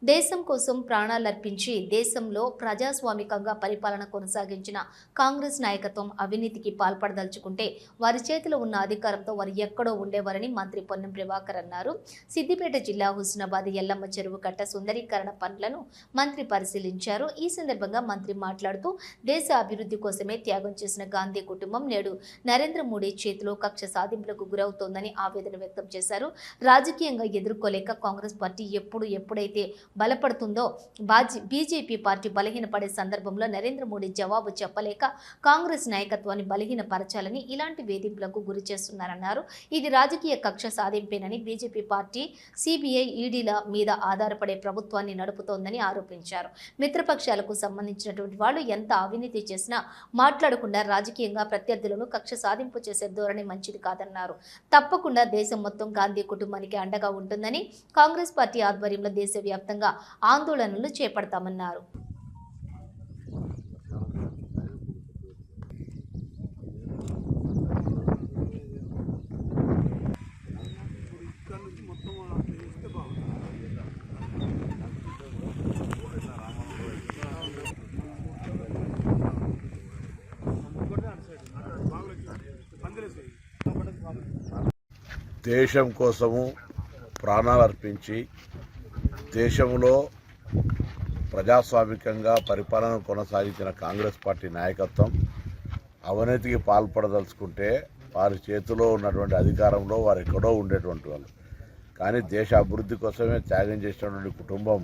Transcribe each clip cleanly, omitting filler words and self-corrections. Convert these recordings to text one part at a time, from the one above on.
దేశం కోసం ప్రాణాలర్పించి దేశంలో ప్రజాస్వామికంగా పరిపాలన కొనసాగించిన కాంగ్రెస్ నాయకత్వం అవినీతికి పాల్పడదలుచుకుంటే వారి చేతిలో ఉన్న అధికారంతో వారు ఎక్కడో ఉండేవారని మంత్రి పొన్నం ప్రభాకర్ అన్నారు. సిద్దిపేట జిల్లా హుస్నాబాద్ ఎల్లమ్మ చెరువు కట్ట సుందరీకరణ పనులను మంత్రి పరిశీలించారు. ఈ సందర్భంగా మంత్రి మాట్లాడుతూ దేశ అభివృద్ధి కోసమే త్యాగం చేసిన గాంధీ కుటుంబం నేడు నరేంద్ర మోడీ చేతిలో కక్ష సాధింపులకు గురవుతోందని ఆవేదన వ్యక్తం చేశారు. రాజకీయంగా ఎదుర్కోలేక కాంగ్రెస్ పార్టీ ఎప్పుడైతే బలపడుతుందో బీజేపీ పార్టీ బలహీనపడే సందర్భంలో నరేంద్ర మోడీ జవాబు చెప్పలేక కాంగ్రెస్ నాయకత్వాన్ని బలహీనపరచాలని ఇలాంటి వేధింపులకు గురి చేస్తున్నారన్నారు. ఇది రాజకీయ కక్ష సాధింపేనని బీజేపీ పార్టీ సిబిఐ ఈడీల మీద ఆధారపడే ప్రభుత్వాన్ని నడుపుతోందని ఆరోపించారు. మిత్రపక్షాలకు సంబంధించినటువంటి వాళ్ళు ఎంత అవినీతి చేసినా మాట్లాడకుండా రాజకీయంగా ప్రత్యర్థులను కక్ష సాధింపు చేసే ధోరణి మంచిది కాదన్నారు. తప్పకుండా దేశం మొత్తం గాంధీ కుటుంబానికి అండగా ఉంటుందని కాంగ్రెస్ పార్టీ ఆధ్వర్యంలో దేశవ్యాప్తంగా ఆందోళనలు చేపడతామన్నారు. దేశం కోసము ప్రాణాలు అర్పించి దేశంలో ప్రజాస్వామికంగా పరిపాలన కొనసాగించిన కాంగ్రెస్ పార్టీ నాయకత్వం అవినీతికి పాల్పడదలుచుకుంటే వారి చేతిలో ఉన్నటువంటి అధికారంలో వారు ఎక్కడో ఉండేటువంటి వాళ్ళు. కానీ దేశ అభివృద్ధి కోసమే త్యాగం చేసినటువంటి కుటుంబం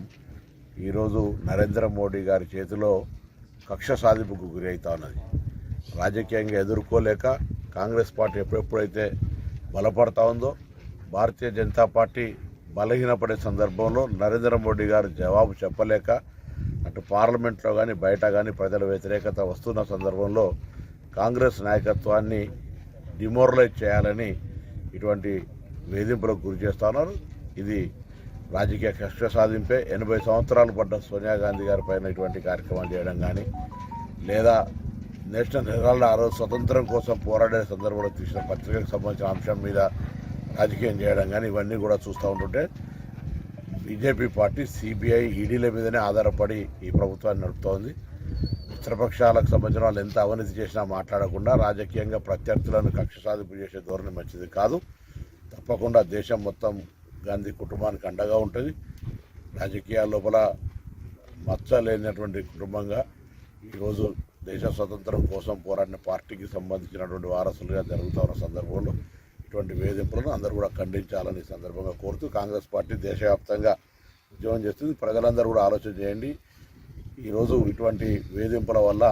ఈరోజు నరేంద్ర మోడీ గారి చేతిలో కక్ష సాధింపుకు గురి అవుతా ఉన్నది. రాజకీయంగా ఎదుర్కోలేక కాంగ్రెస్ పార్టీ ఎప్పుడెప్పుడైతే బలపడతా ఉందో భారతీయ జనతా పార్టీ బలహీనపడే సందర్భంలో నరేంద్ర మోడీ గారు జవాబు చెప్పలేక అటు పార్లమెంట్లో కానీ బయట కానీ ప్రజల వ్యతిరేకత వస్తున్న సందర్భంలో కాంగ్రెస్ నాయకత్వాన్ని డిమోరలైజ్ చేయాలని ఇటువంటి వేధింపులకు గురి చేస్తూ ఉన్నారు. ఇది రాజకీయ కక్ష సాధింపే. 80 సంవత్సరాలు పడ్డ సోనియా గాంధీ గారి పైన ఇటువంటి కార్యక్రమాలు చేయడం కానీ లేదా నేషనల్ హెరాల్డ్ ఆ రోజు స్వతంత్రం కోసం పోరాడే సందర్భంలో తీసిన పత్రికలకు సంబంధించిన అంశం మీద రాజకీయం చేయడం కానీ ఇవన్నీ కూడా చూస్తూ ఉంటుంటే బీజేపీ పార్టీ సిబిఐ ఈడీల మీదనే ఆధారపడి ఈ ప్రభుత్వాన్ని నడుపుతోంది. మిత్రపక్షాలకు సంబంధించిన వాళ్ళు ఎంత అవినీతి చేసినా మాట్లాడకుండా రాజకీయంగా ప్రత్యర్థులను కక్ష సాధింపు చేసే ధోరణి మంచిది కాదు. తప్పకుండా దేశం మొత్తం గాంధీ కుటుంబానికి అండగా ఉంటుంది. రాజకీయాల లోపల మచ్చ లేనటువంటి కుటుంబంగా ఈరోజు దేశ స్వతంత్రం కోసం పోరాడిన పార్టీకి సంబంధించినటువంటి వారసులుగా జరుగుతూ ఉన్న సందర్భంలో ఇటువంటి వేధింపులను అందరూ కూడా ఖండించాలని సందర్భంగా కోరుతూ కాంగ్రెస్ పార్టీ దేశవ్యాప్తంగా ఉద్యమం చేస్తుంది. ప్రజలందరూ కూడా ఆలోచన చేయండి. ఈరోజు ఇటువంటి వేధింపుల వల్ల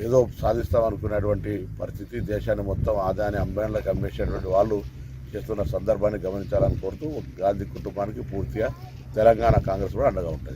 ఏదో సాధిస్తామనుకునేటువంటి పరిస్థితి దేశాన్ని మొత్తం ఆదాయాన్ని అంబేన్లకు అమ్మేసేటువంటి వాళ్ళు చేస్తున్న సందర్భాన్ని గమనించాలని కోరుతూ గాంధీ కుటుంబానికి పూర్తిగా తెలంగాణ కాంగ్రెస్ కూడా అండగా ఉంటుంది.